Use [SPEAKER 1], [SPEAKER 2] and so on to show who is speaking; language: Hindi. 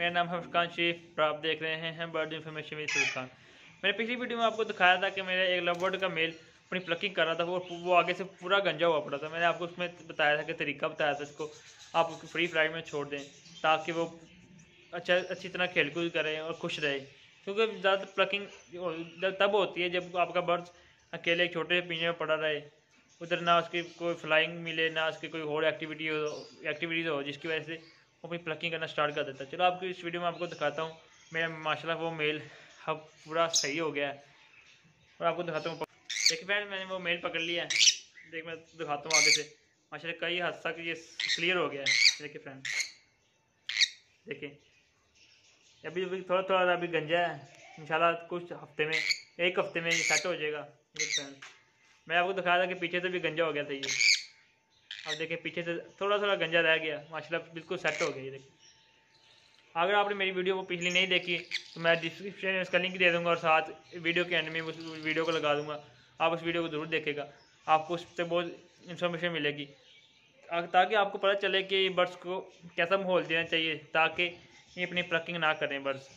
[SPEAKER 1] मेरा नाम है फुरकान शरीफ और आप देख रहे हैं बर्ड इन्फॉर्मेशन विद फुरकान। मैंने पिछली वीडियो में आपको दिखाया था कि मेरा एक लव बर्ड का मेल अपनी प्लकिंग कर रहा था, वो आगे से पूरा गंजा हुआ पड़ा था। मैंने आपको उसमें बताया था कि तरीका बताया था इसको आप उसको फ्री फ्लाइट में छोड़ दें ताकि वो अच्छी तरह खेल कूद करे और खुश रहे, क्योंकि ज़्यादा प्लकिंग तब होती है जब आपका बर्ड अकेले एक छोटे से पिंजरे में पड़ा रहे, उधर ना उसकी कोई फ्लाइंग मिले ना उसकी कोई और एक्टिविटीज़ हो जिसकी वजह से वो अपनी प्लकिंग करना स्टार्ट कर देता है। चलो आपको इस वीडियो में आपको दिखाता हूँ मेरा माशाल्लाह वो मेल अब पूरा सही हो गया है और आपको दिखाता हूँ। देखिए फ्रेंड, मैंने वो मेल पकड़ लिया है। देख मैं दिखाता हूँ आगे से, माशाल्लाह कई हद तक ये क्लियर हो गया है। देखिए फ्रेंड, देखिए अभी थोड़ा थोड़ा अभी गंजा है, इंशाल्लाह कुछ हफ्ते में, एक हफ्ते में ये सेट हो जाएगा। देखिए फ्रेंड, मैं आपको दिखाया था कि पीछे से भी गंजा हो गया था ये, अब देखिए पीछे से थोड़ा थोड़ा गंजा रह गया, माशाल्लाह बिल्कुल सेट हो गया ये। देखिए अगर आपने मेरी वीडियो को पिछली नहीं देखी तो मैं डिस्क्रिप्शन में उसका लिंक दे दूंगा और साथ वीडियो के एंड में उस वीडियो को लगा दूंगा। आप उस वीडियो को ज़रूर देखेगा, आपको उससे बहुत इन्फॉर्मेशन मिलेगी ताकि आपको पता चले कि बर्ड्स को कैसा माहौल देना चाहिए ताकि ये अपनी प्लकिंग ना करें बर्ड्स।